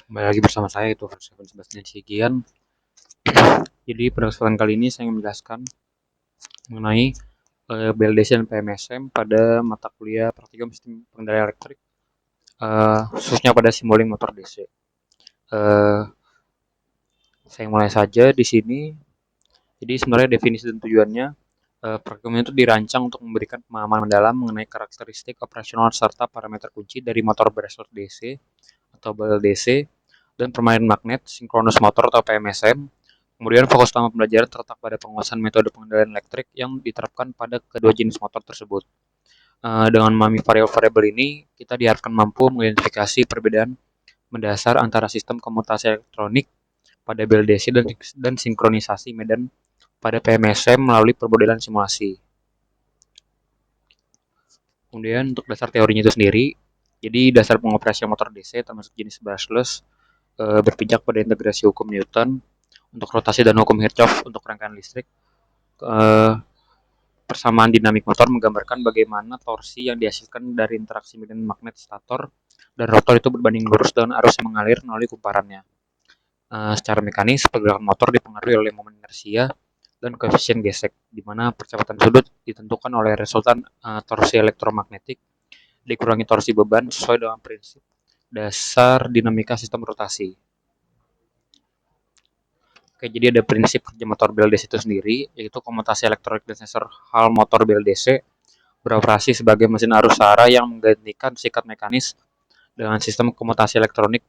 Kembali lagi bersama saya itu Sebastian Sigian. Jadi pada kesempatan kali ini saya ingin menjelaskan mengenai BLDC dan PMSM pada mata kuliah Praktikum Sistem Pengendalian Elektrik, khususnya pada simboling motor DC. Saya mulai saja di sini. Jadi sebenarnya definisi dan tujuannya, praktikum itu dirancang untuk memberikan pemahaman mendalam mengenai karakteristik operasional serta parameter kunci dari motor berasal DC atau BLDC dan permainan magnet sinkronus motor atau PMSM. Kemudian fokus utama pembelajaran terletak pada penguasaan metode pengendalian elektrik yang diterapkan pada kedua jenis motor tersebut. Dengan memahami variabel-variabel ini, kita diharapkan mampu mengidentifikasi perbedaan mendasar antara sistem komutasi elektronik pada BLDC dan sinkronisasi medan pada PMSM melalui permodelan simulasi. Kemudian untuk dasar teorinya itu sendiri, jadi dasar pengoperasian motor DC termasuk jenis brushless berpijak pada integrasi hukum Newton untuk rotasi dan hukum Kirchhoff untuk rangkaian listrik. Persamaan dinamik motor menggambarkan bagaimana torsi yang dihasilkan dari interaksi medan magnet stator dan rotor itu berbanding lurus dengan arus yang mengalir melalui kumparannya. Secara mekanis, pergerakan motor dipengaruhi oleh momen inersia dan koefisien gesek, di mana percepatan sudut ditentukan oleh resultan torsi elektromagnetik dikurangi torsi beban sesuai dengan prinsip dasar dinamika sistem rotasi. Oke, jadi ada prinsip kerja motor BLDC itu sendiri, yaitu komutasi elektronik dan sensor hal motor BLDC beroperasi sebagai mesin arus searah yang menggantikan sikat mekanis dengan sistem komutasi elektronik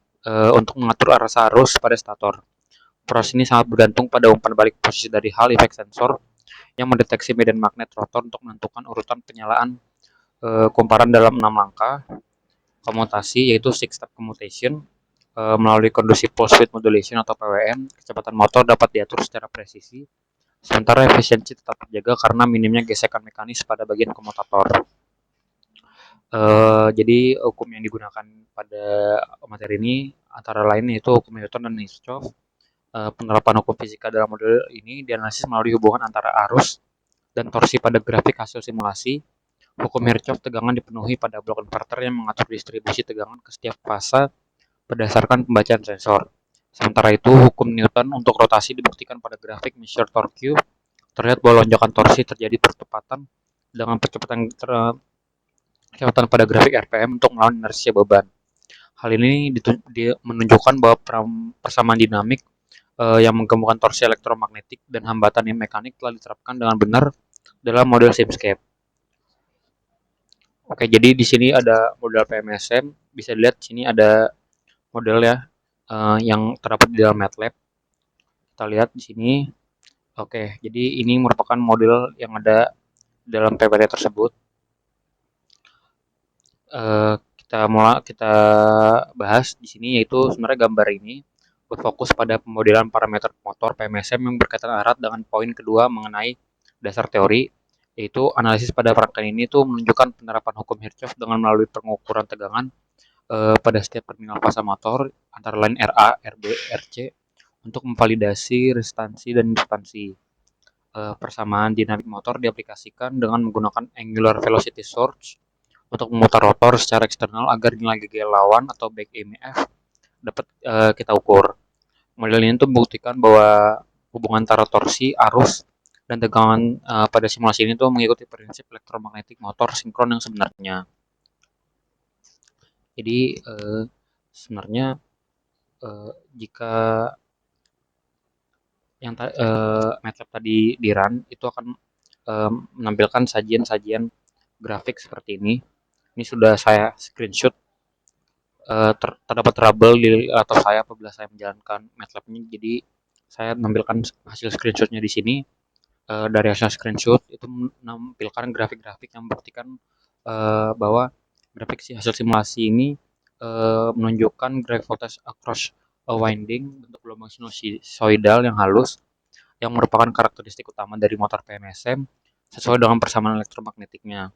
untuk mengatur arah arus pada stator. Proses ini sangat bergantung pada umpan balik posisi dari hal efek sensor yang mendeteksi medan magnet rotor untuk menentukan urutan penyalaan kumparan dalam 6 langkah komutasi, yaitu six step commutation. Melalui conducive pulse width modulation atau PWM, kecepatan motor dapat diatur secara presisi, sementara efisiensi tetap terjaga karena minimnya gesekan mekanis pada bagian komutator. Jadi hukum yang digunakan pada materi ini antara lain yaitu hukum Newton dan Kirchhoff. Penerapan hukum fisika dalam model ini dianalisis melalui hubungan antara arus dan torsi pada grafik hasil simulasi. Hukum Kirchhoff tegangan dipenuhi pada blok inverter yang mengatur distribusi tegangan ke setiap fase berdasarkan pembacaan sensor. Sementara itu, hukum Newton untuk rotasi dibuktikan pada grafik measure torque Q. Terlihat bahwa lonjakan torsi terjadi percepatan dengan percepatan pada grafik RPM untuk melawan inersia beban. Hal ini menunjukkan bahwa persamaan dinamik yang menggabungkan torsi elektromagnetik dan hambatan yang mekanik telah diterapkan dengan benar dalam model Simscape. Oke, jadi di sini ada model PMSM. Bisa dilihat di sini ada model ya yang terdapat di dalam MATLAB. Kita lihat di sini. Oke, jadi ini merupakan model yang ada dalam PPT tersebut. Kita bahas di sini, yaitu sebenarnya gambar ini berfokus pada pemodelan parameter motor PMSM yang berkaitan erat dengan poin kedua mengenai dasar teori, yaitu analisis pada rangkaian ini tuh menunjukkan penerapan hukum Kirchhoff dengan melalui pengukuran tegangan pada setiap terminal fase motor antara lain RA, RB, RC untuk memvalidasi resistansi dan industansi. Persamaan dinamik motor diaplikasikan dengan menggunakan angular velocity source untuk memutar rotor secara eksternal agar nilai GG lawan atau back EMF dapat kita ukur. Model ini tuh membuktikan bahwa hubungan antara torsi, arus, dan tegangan pada simulasi ini tuh mengikuti prinsip elektromagnetik motor sinkron yang sebenarnya. Jadi sebenarnya jika yang MATLAB tadi di run itu akan menampilkan sajian-sajian grafik seperti ini. Ini sudah saya screenshot. Terdapat trouble di laptop saya apabila saya menjalankan MATLAB ini, jadi saya menampilkan hasil screenshotnya di sini. Dari hasil screenshot itu menampilkan grafik-grafik yang membuktikan bahwa grafik hasil simulasi ini menunjukkan graph voltage across a winding bentuk gelombang sinusoidal yang halus yang merupakan karakteristik utama dari motor PMSM sesuai dengan persamaan elektromagnetiknya.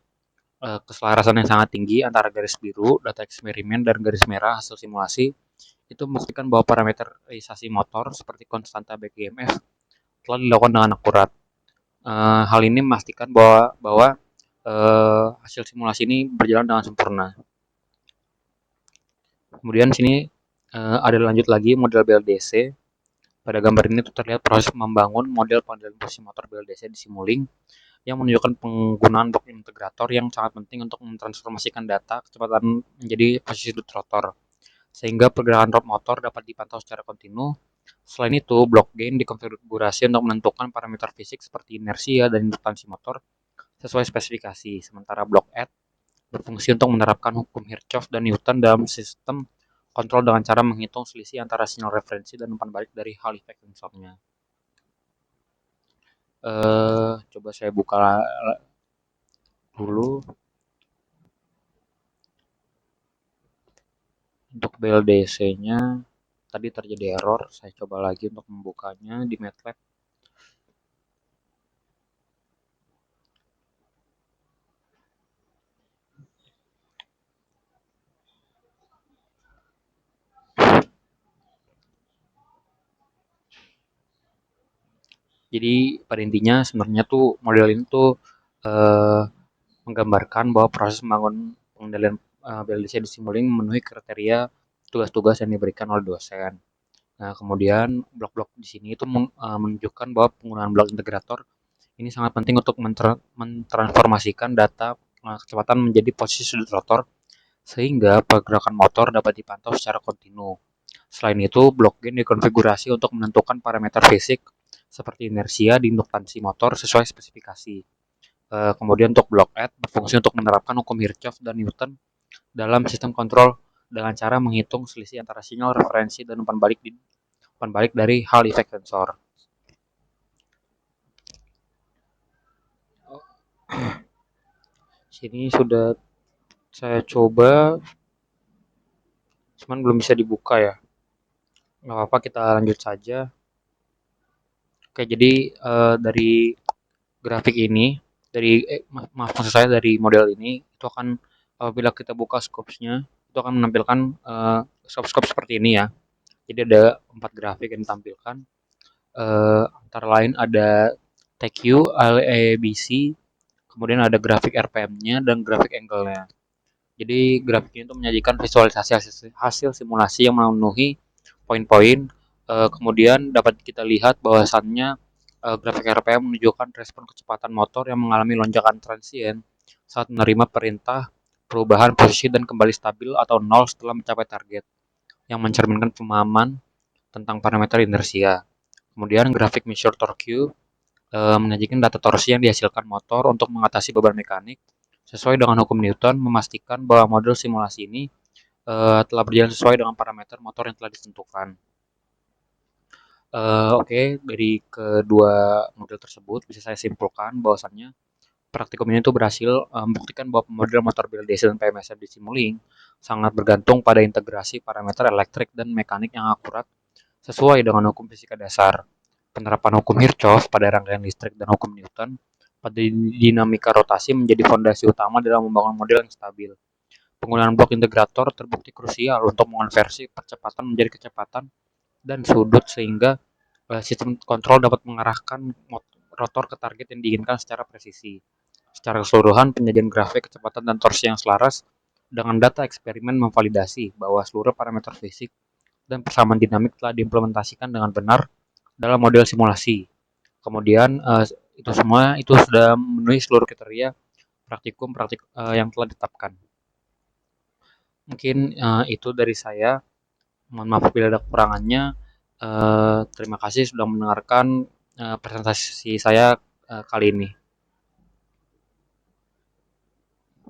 Keselarasan yang sangat tinggi antara garis biru data eksperimen dan garis merah hasil simulasi itu membuktikan bahwa parameter realisasi motor seperti konstanta back EMF telah dilakukan dengan akurat. Hal ini memastikan bahwa hasil simulasi ini berjalan dengan sempurna. Kemudian sini Ada lanjut lagi model BLDC. Pada gambar ini tuh terlihat proses membangun model pengendalian posisi motor BLDC di Simulink yang menunjukkan penggunaan blok integrator yang sangat penting untuk mentransformasikan data kecepatan menjadi posisi sudut rotor, sehingga pergerakan rod motor dapat dipantau secara kontinu. Selain itu, block gain dikonfigurasi untuk menentukan parameter fisik seperti inersia dan induktansi motor sesuai spesifikasi, sementara block add berfungsi untuk menerapkan hukum Kirchhoff dan Newton dalam sistem kontrol dengan cara menghitung selisih antara sinyal referensi dan umpan balik dari Hall effect sensornya. Coba saya buka dulu untuk BLDC-nya. Tadi terjadi error, saya coba lagi untuk membukanya di MATLAB. Jadi pada intinya sebenarnya tuh model ini tuh eh, menggambarkan bahwa proses membangun pengendalian BLDC di Simulink memenuhi kriteria tugas-tugas yang diberikan oleh dosen. Nah, kemudian blok-blok di sini itu menunjukkan bahwa penggunaan blok integrator ini sangat penting untuk mentransformasikan data kecepatan menjadi posisi sudut rotor sehingga pergerakan motor dapat dipantau secara kontinu. Selain itu, blok gain dikonfigurasi untuk menentukan parameter fisik seperti inersia di induktansi motor sesuai spesifikasi. Kemudian untuk block add berfungsi untuk menerapkan hukum Kirchhoff dan Newton dalam sistem kontrol dengan cara menghitung selisih antara sinyal referensi dan umpan balik dari Hall effect sensor. Sini sudah saya coba, cuman belum bisa dibuka ya. Nggak apa-apa, kita lanjut saja. Oke, jadi dari grafik ini, maaf maksud saya dari model ini, itu akan apabila kita buka scopes-nya, itu akan menampilkan scope-scope seperti ini ya. Jadi ada 4 grafik yang ditampilkan. Antara lain ada TQ, LABC, kemudian ada grafik RPM-nya dan grafik angle-nya. Jadi grafik ini itu menyajikan visualisasi hasil simulasi yang memenuhi poin-poin. Kemudian dapat kita lihat bahwasannya grafik RPM menunjukkan respon kecepatan motor yang mengalami lonjakan transien saat menerima perintah perubahan posisi dan kembali stabil atau nol setelah mencapai target, yang mencerminkan pemahaman tentang parameter inersia. Kemudian grafik measure torque menyajikan data torsi yang dihasilkan motor untuk mengatasi beban mekanik sesuai dengan hukum Newton, memastikan bahwa model simulasi ini telah berjalan sesuai dengan parameter motor yang telah ditentukan. Oke, dari kedua model tersebut bisa saya simpulkan bahwasannya praktikum ini tuh berhasil membuktikan bahwa model motor BLDC dan PMSF di Simulink sangat bergantung pada integrasi parameter elektrik dan mekanik yang akurat sesuai dengan hukum fisika dasar. Penerapan hukum Kirchhoff pada rangkaian listrik dan hukum Newton pada dinamika rotasi menjadi fondasi utama dalam membangun model yang stabil. Penggunaan blok integrator terbukti krusial untuk mengonversi percepatan menjadi kecepatan dan sudut sehingga sistem kontrol dapat mengarahkan rotor ke target yang diinginkan secara presisi. Secara keseluruhan, penyajian grafik kecepatan dan torsi yang selaras dengan data eksperimen memvalidasi bahwa seluruh parameter fisik dan persamaan dinamik telah diimplementasikan dengan benar dalam model simulasi. Kemudian itu semua itu sudah memenuhi seluruh kriteria praktikum yang telah ditetapkan. Mungkin itu dari saya. Mohon maaf bila ada kekurangannya. Terima kasih sudah mendengarkan presentasi saya kali ini.